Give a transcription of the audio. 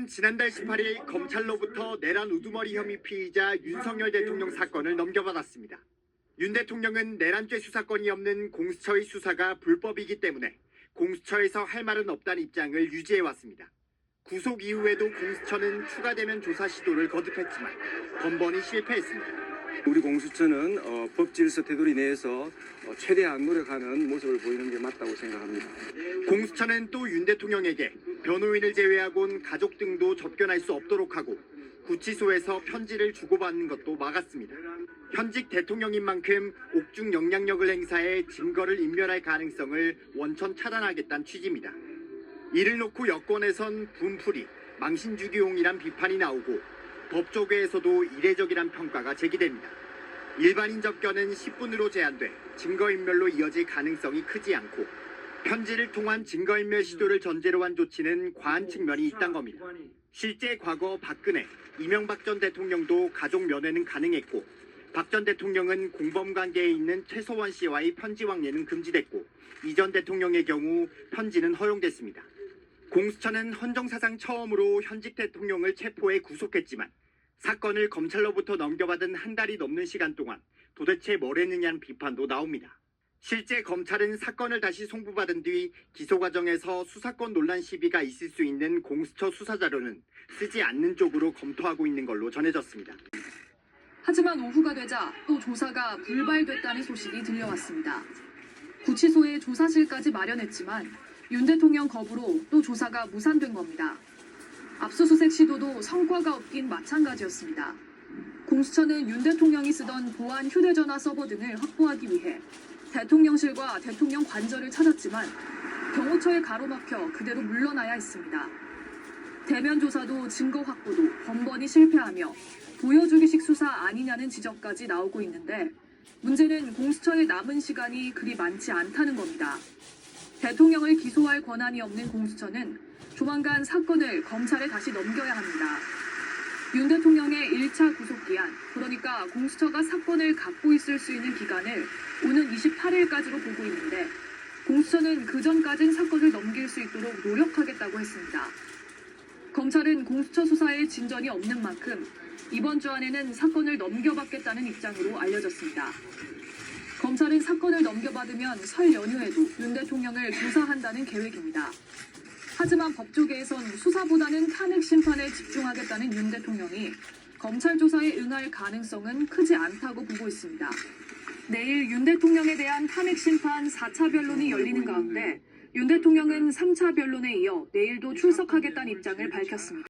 지난달 18일 검찰로부터 내란 우두머리 혐의 피의자 윤석열 대통령 사건을 넘겨받았습니다. 윤 대통령은 내란죄 수사권이 없는 공수처의 수사가 불법이기 때문에 공수처에서 할 말은 없다는 입장을 유지해왔습니다. 구속 이후에도 공수처는 추가 대면 조사 시도를 거듭했지만 번번이 실패했습니다. 우리 공수처는 법 질서 테두리 내에서 최대한 노력하는 모습을 보이는 게 맞다고 생각합니다. 공수처는 또 윤 대통령에게 변호인을 제외하곤 가족 등도 접견할 수 없도록 하고 구치소에서 편지를 주고받는 것도 막았습니다. 현직 대통령인 만큼 옥중 영향력을 행사해 증거를 인멸할 가능성을 원천 차단하겠다는 취지입니다. 이를 놓고 여권에선 분풀이, 망신주기용이란 비판이 나오고 법조계에서도 이례적이란 평가가 제기됩니다. 일반인 접견은 10분으로 제한돼 증거인멸로 이어질 가능성이 크지 않고 편지를 통한 증거인멸 시도를 전제로 한 조치는 과한 측면이 있다는 겁니다. 실제 과거 박근혜, 이명박 전 대통령도 가족 면회는 가능했고 박 전 대통령은 공범관계에 있는 최서원 씨와의 편지 왕래는 금지됐고 이 전 대통령의 경우 편지는 허용됐습니다. 공수처는 헌정사상 처음으로 현직 대통령을 체포해 구속했지만 사건을 검찰로부터 넘겨받은 한 달이 넘는 시간 동안 도대체 뭘 했느냐는 비판도 나옵니다. 실제 검찰은 사건을 다시 송부받은 뒤 기소 과정에서 수사권 논란 시비가 있을 수 있는 공수처 수사 자료는 쓰지 않는 쪽으로 검토하고 있는 걸로 전해졌습니다. 하지만 오후가 되자 또 조사가 불발됐다는 소식이 들려왔습니다. 구치소에 조사실까지 마련했지만 윤 대통령 거부로 또 조사가 무산된 겁니다. 압수수색 시도도 성과가 없긴 마찬가지였습니다. 공수처는 윤 대통령이 쓰던 보안 휴대전화 서버 등을 확보하기 위해 대통령실과 대통령 관저를 찾았지만 경호처에 가로막혀 그대로 물러나야 했습니다. 대면 조사도 증거 확보도 번번이 실패하며 보여주기식 수사 아니냐는 지적까지 나오고 있는데 문제는 공수처의 남은 시간이 그리 많지 않다는 겁니다. 대통령을 기소할 권한이 없는 공수처는 조만간 사건을 검찰에 다시 넘겨야 합니다. 윤 대통령의 1차 구속기한, 그러니까 공수처가 사건을 갖고 있을 수 있는 기간을 오는 28일까지로 보고 있는데 공수처는 그 전까진 사건을 넘길 수 있도록 노력하겠다고 했습니다. 검찰은 공수처 수사에 진전이 없는 만큼 이번 주 안에는 사건을 넘겨받겠다는 입장으로 알려졌습니다. 검찰은 사건을 넘겨받으면 설 연휴에도 윤 대통령을 조사한다는 계획입니다. 하지만 법조계에선 수사보다는 탄핵 심판에 집중하겠다는 윤 대통령이 검찰 조사에 응할 가능성은 크지 않다고 보고 있습니다. 내일 윤 대통령에 대한 탄핵 심판 4차 변론이 열리는 가운데 윤 대통령은 3차 변론에 이어 내일도 출석하겠다는 입장을 밝혔습니다.